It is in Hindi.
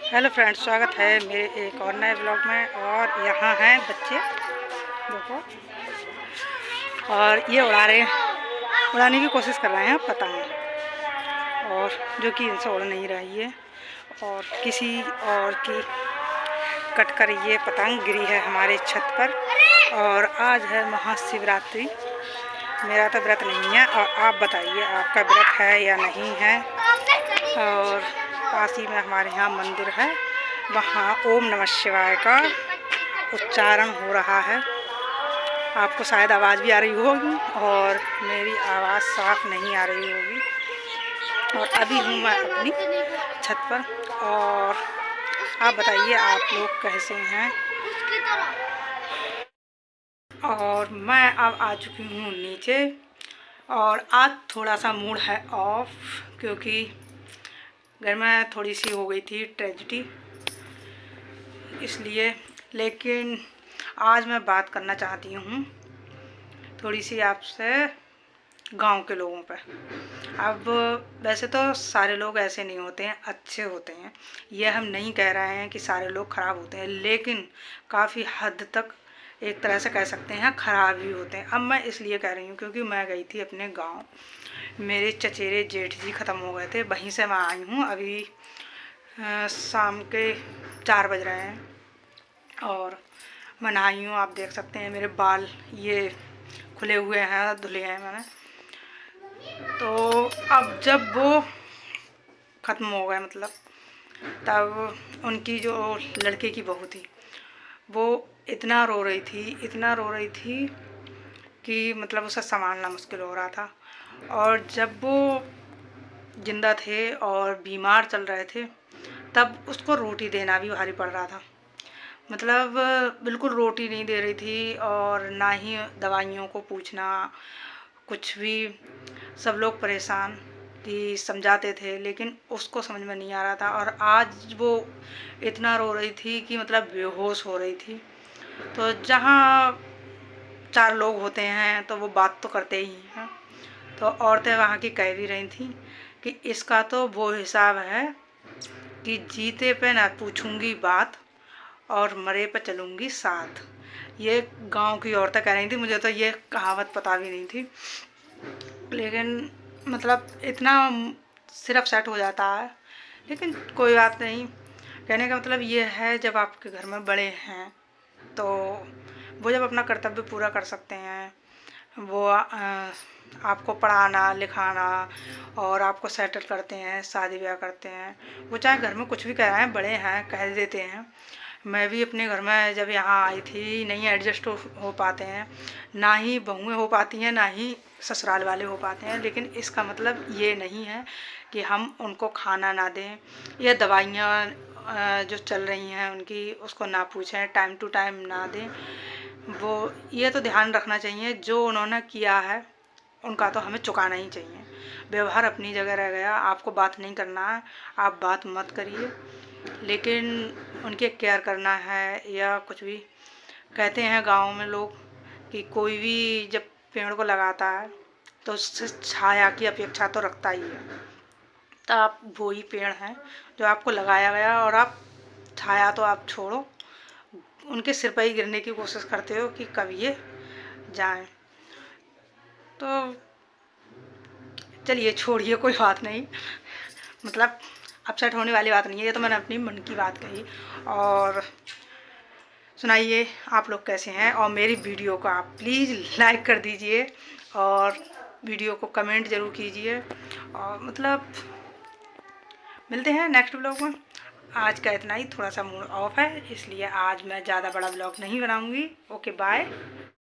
हेलो फ्रेंड्स, स्वागत है मेरे एक और नए ब्लॉग में। और यहाँ हैं बच्चे, देखो, और ये उड़ाने की कोशिश कर रहे हैं पतंग, और जो कि इनसे उड़ नहीं रही है और किसी और की कटकर ये पतंग गिरी है हमारे छत पर। और आज है महाशिवरात्रि। मेरा तो व्रत नहीं है, और आप बताइए आपका व्रत है या नहीं है। और पास ही में हमारे यहाँ मंदिर है, वहाँ ओम नमः शिवाय का उच्चारण हो रहा है। आपको शायद आवाज़ भी आ रही होगी और मेरी आवाज़ साफ नहीं आ रही होगी। और अभी हूँ मैं अपनी छत पर। और आप बताइए आप लोग कैसे हैं। और मैं अब आ चुकी हूँ नीचे, और आज थोड़ा सा मूड है ऑफ, क्योंकि घर में थोड़ी सी हो गई थी ट्रेजिडी, इसलिए। लेकिन आज मैं बात करना चाहती हूँ थोड़ी सी आपसे गांव के लोगों पर। अब वैसे तो सारे लोग ऐसे नहीं होते हैं, अच्छे होते हैं। ये हम नहीं कह रहे हैं कि सारे लोग ख़राब होते हैं, लेकिन काफ़ी हद तक एक तरह से कह सकते हैं ख़राब ही होते हैं। अब मैं इसलिए कह रही हूँ क्योंकि मैं गई थी अपने गांव, मेरे चचेरे जेठ जी ख़त्म हो गए थे, वहीं से मैं आई हूँ। अभी शाम के 4 बज रहे हैं और मैं नहाई हूँ। आप देख सकते हैं मेरे बाल ये खुले हुए हैं, धुले हैं मैंने। तो अब जब वो ख़त्म हो गए, मतलब तब उनकी जो लड़के की बहू थी वो इतना रो रही थी कि मतलब उसे संभालना मुश्किल हो रहा था। और जब वो जिंदा थे और बीमार चल रहे थे तब उसको रोटी देना भी भारी पड़ रहा था। मतलब बिल्कुल रोटी नहीं दे रही थी, और ना ही दवाइयों को पूछना, कुछ भी। सब लोग परेशान कि समझाते थे, लेकिन उसको समझ में नहीं आ रहा था। और आज वो इतना रो रही थी कि मतलब बेहोश हो रही थी। तो जहाँ 4 लोग होते हैं तो वो बात तो करते ही हैं। तो औरतें वहाँ की कह भी रही थी कि इसका तो वो हिसाब है कि जीते पे ना पूछूंगी बात और मरे पे चलूँगी साथ। ये गांव की औरतें कह रही थी। मुझे तो ये कहावत पता भी नहीं थी, लेकिन मतलब इतना सिर्फ सेट हो जाता है। लेकिन कोई बात नहीं। कहने का मतलब ये है, जब आपके घर में बड़े हैं तो वो जब अपना कर्तव्य पूरा कर सकते हैं, वो आपको पढ़ाना लिखाना और आपको सेटल करते हैं, शादी ब्याह करते हैं, वो चाहे घर में कुछ भी कह रहे हैं, बड़े हैं कह देते हैं। मैं भी अपने घर में जब यहाँ आई थी नहीं एडजस्ट हो पाते हैं, ना ही बहुएँ हो पाती हैं, ना ही ससुराल वाले हो पाते हैं। लेकिन इसका मतलब ये नहीं है कि हम उनको खाना ना दें या दवाइयाँ जो चल रही हैं उनकी उसको ना पूछें, टाइम टू टाइम ना दें। वो ये तो ध्यान रखना चाहिए, जो उन्होंने किया है उनका तो हमें चुकाना ही चाहिए। व्यवहार अपनी जगह रह गया, आपको बात नहीं करना है आप बात मत करिए, लेकिन उनके केयर करना है या कुछ भी। कहते हैं गांव में लोग कि कोई भी जब पेड़ को लगाता है तो उससे छाया की अपेक्षा तो रखता ही है। तो आप वो ही पेड़ हैं जो आपको लगाया गया, और आप छाया तो आप छोड़ो, उनके सिर पर ही गिरने की कोशिश करते हो कि कब ये जाएं। तो चलिए छोड़िए, कोई बात नहीं। मतलब अपसेट होने वाली बात नहीं है, ये तो मैंने अपनी मन की बात कही। और सुनाइए आप लोग कैसे हैं, और मेरी वीडियो को आप प्लीज़ लाइक कर दीजिए और वीडियो को कमेंट ज़रूर कीजिए। और मतलब मिलते हैं नेक्स्ट ब्लॉग में। आज का इतना ही, थोड़ा सा मूड ऑफ है इसलिए आज मैं ज़्यादा बड़ा ब्लॉग नहीं बनाऊंगी। Okay bye.